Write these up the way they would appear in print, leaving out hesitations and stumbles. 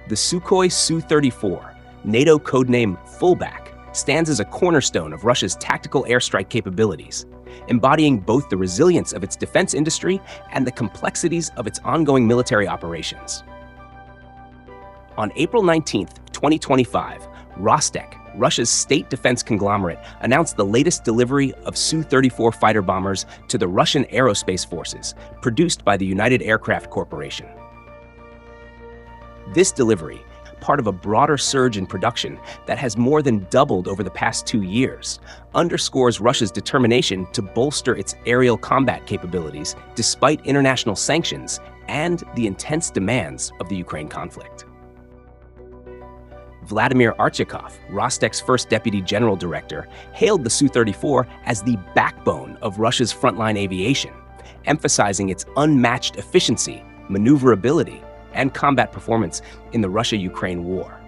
The Sukhoi Su-34, NATO codename Fullback, stands as a cornerstone of Russia's tactical airstrike capabilities, embodying both the resilience of its defense industry and the complexities of its ongoing military operations. On April 19, 2025, Rostec, Russia's state defense conglomerate, announced the latest delivery of Su-34 fighter bombers to the Russian aerospace forces, produced by the United Aircraft Corporation. This delivery, part of a broader surge in production that has more than doubled over the past 2 years, underscores Russia's determination to bolster its aerial combat capabilities despite international sanctions and the intense demands of the Ukraine conflict. Vladimir Artyakov, Rostec's first deputy general director, hailed the Su-34 as the backbone of Russia's frontline aviation, emphasizing its unmatched efficiency, maneuverability, and combat performance in the Russia-Ukraine war.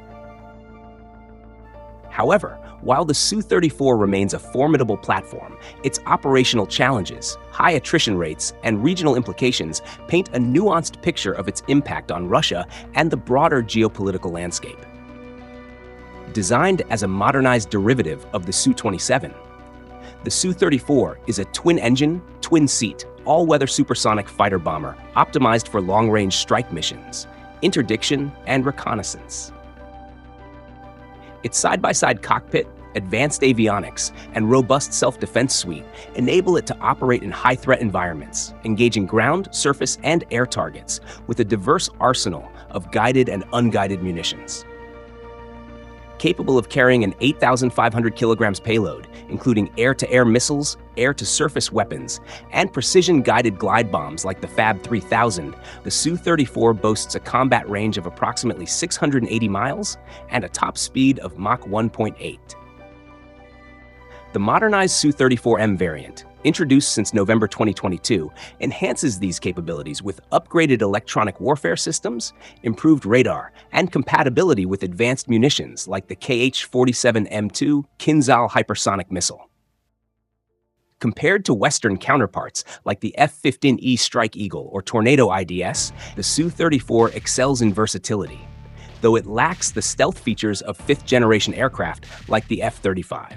However, while the Su-34 remains a formidable platform, its operational challenges, high attrition rates, and regional implications paint a nuanced picture of its impact on Russia and the broader geopolitical landscape. Designed as a modernized derivative of the Su-27, the Su-34 is a twin-engine, twin-seat, all-weather supersonic fighter bomber optimized for long-range strike missions, interdiction, and reconnaissance. Its side-by-side cockpit, advanced avionics, and robust self-defense suite enable it to operate in high-threat environments, engaging ground, surface, and air targets with a diverse arsenal of guided and unguided munitions. Capable of carrying an 8,500 kilograms payload, including air-to-air missiles, air-to-surface weapons, and precision-guided glide bombs like the Fab 3000, the Su-34 boasts a combat range of approximately 680 miles and a top speed of Mach 1.8. The modernized Su-34M variant, introduced since November 2022, enhances these capabilities with upgraded electronic warfare systems, improved radar, and compatibility with advanced munitions like the Kh-47M2 Kinzhal hypersonic missile. Compared to Western counterparts like the F-15E Strike Eagle or Tornado IDS, the Su-34 excels in versatility, though it lacks the stealth features of fifth-generation aircraft like the F-35.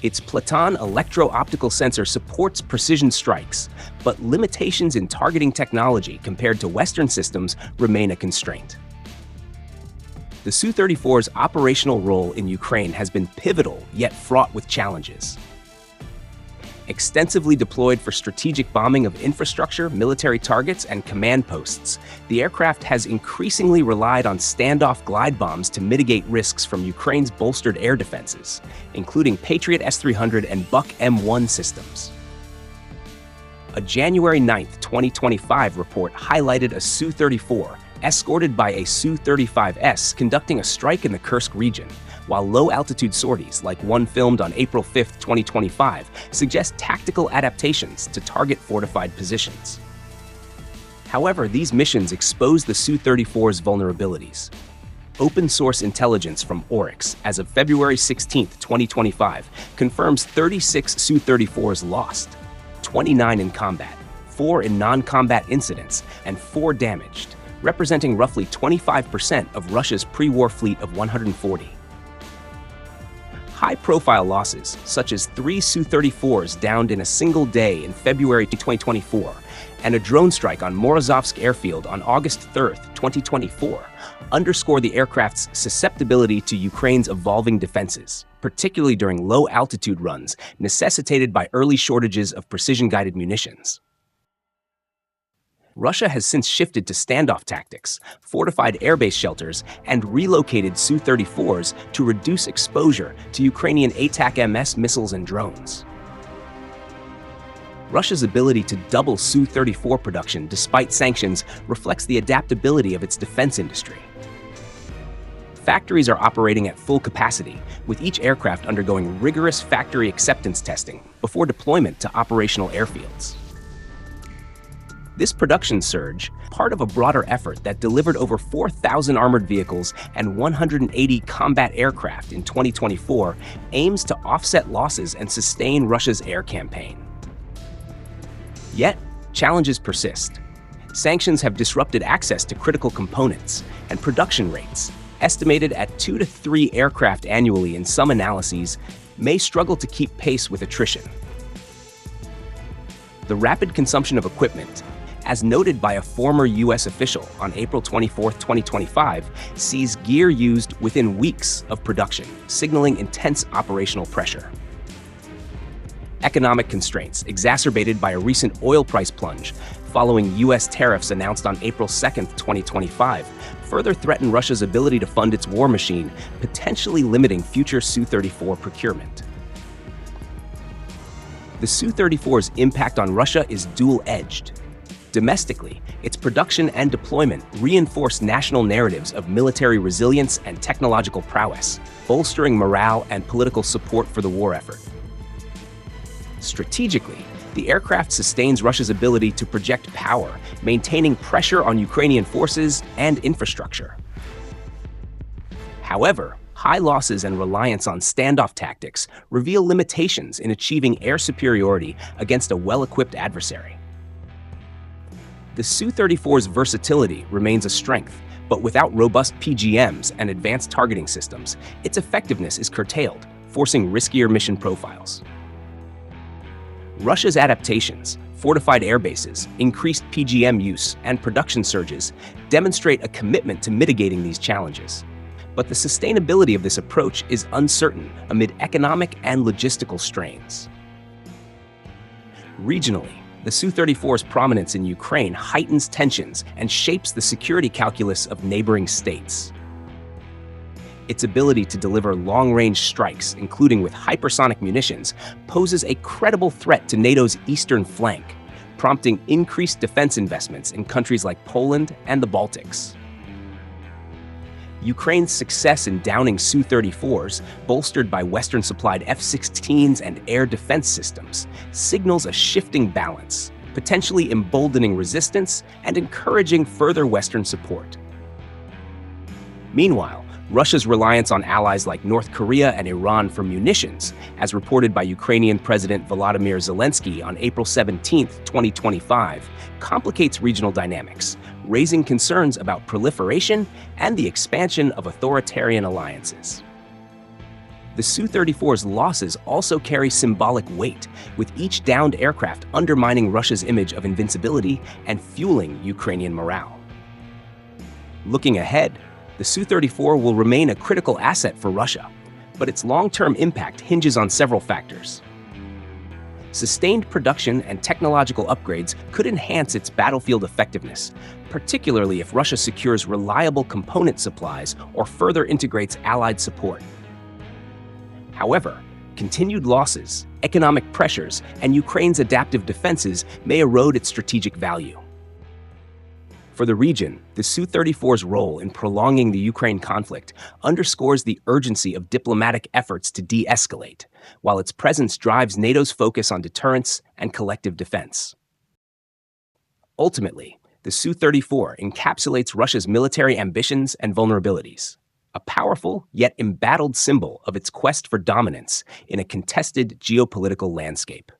Its Platon electro-optical sensor supports precision strikes, but limitations in targeting technology compared to Western systems remain a constraint. The Su-34's operational role in Ukraine has been pivotal yet fraught with challenges. Extensively deployed for strategic bombing of infrastructure, military targets, and command posts, the aircraft has increasingly relied on standoff glide bombs to mitigate risks from Ukraine's bolstered air defenses, including Patriot S-300 and Buck M1 systems. A January 9, 2025 report highlighted a Su-34 escorted by a Su-35s conducting a strike in the Kursk region, while low-altitude sorties, like one filmed on April 5, 2025, suggest tactical adaptations to target fortified positions. However, these missions expose the Su-34's vulnerabilities. Open-source intelligence from Oryx, as of February 16, 2025, confirms 36 Su-34s lost, 29 in combat, 4 in non-combat incidents, and 4 damaged, representing roughly 25% of Russia's pre-war fleet of 140. High-profile losses, such as 3 Su-34s downed in a single day in February 2024, and a drone strike on Morozovsk airfield on August 3, 2024, underscore the aircraft's susceptibility to Ukraine's evolving defenses, particularly during low-altitude runs necessitated by early shortages of precision-guided munitions. Russia has since shifted to standoff tactics, fortified airbase shelters, and relocated Su-34s to reduce exposure to Ukrainian ATAK-MS missiles and drones. Russia's ability to double Su-34 production despite sanctions reflects the adaptability of its defense industry. Factories are operating at full capacity, with each aircraft undergoing rigorous factory acceptance testing before deployment to operational airfields. This production surge, part of a broader effort that delivered over 4,000 armored vehicles and 180 combat aircraft in 2024, aims to offset losses and sustain Russia's air campaign. Yet, challenges persist. Sanctions have disrupted access to critical components, and production rates, estimated at 2 to 3 aircraft annually in some analyses, may struggle to keep pace with attrition. The rapid consumption of equipment, as noted by a former U.S. official on April 24, 2025, sees gear used within weeks of production, signaling intense operational pressure. Economic constraints, exacerbated by a recent oil price plunge following U.S. tariffs announced on April 2, 2025, further threaten Russia's ability to fund its war machine, potentially limiting future Su-34 procurement. The Su-34's impact on Russia is dual-edged. Domestically, its production and deployment reinforce national narratives of military resilience and technological prowess, bolstering morale and political support for the war effort. Strategically, the aircraft sustains Russia's ability to project power, maintaining pressure on Ukrainian forces and infrastructure. However, high losses and reliance on standoff tactics reveal limitations in achieving air superiority against a well-equipped adversary. The Su-34's versatility remains a strength, but without robust PGMs and advanced targeting systems, its effectiveness is curtailed, forcing riskier mission profiles. Russia's adaptations, fortified air bases, increased PGM use, and production surges demonstrate a commitment to mitigating these challenges. But the sustainability of this approach is uncertain amid economic and logistical strains. Regionally, the Su-34's prominence in Ukraine heightens tensions and shapes the security calculus of neighboring states. Its ability to deliver long-range strikes, including with hypersonic munitions, poses a credible threat to NATO's eastern flank, prompting increased defense investments in countries like Poland and the Baltics. Ukraine's success in downing Su-34s, bolstered by Western-supplied F-16s and air defense systems, signals a shifting balance, potentially emboldening resistance and encouraging further Western support. Meanwhile, Russia's reliance on allies like North Korea and Iran for munitions, as reported by Ukrainian President Volodymyr Zelensky on April 17, 2025, complicates regional dynamics, raising concerns about proliferation and the expansion of authoritarian alliances. The Su-34's losses also carry symbolic weight, with each downed aircraft undermining Russia's image of invincibility and fueling Ukrainian morale. Looking ahead, the Su-34 will remain a critical asset for Russia, but its long-term impact hinges on several factors. Sustained production and technological upgrades could enhance its battlefield effectiveness, particularly if Russia secures reliable component supplies or further integrates allied support. However, continued losses, economic pressures, and Ukraine's adaptive defenses may erode its strategic value. For the region, the Su-34's role in prolonging the Ukraine conflict underscores the urgency of diplomatic efforts to de-escalate, while its presence drives NATO's focus on deterrence and collective defense. Ultimately, the Su-34 encapsulates Russia's military ambitions and vulnerabilities, a powerful yet embattled symbol of its quest for dominance in a contested geopolitical landscape.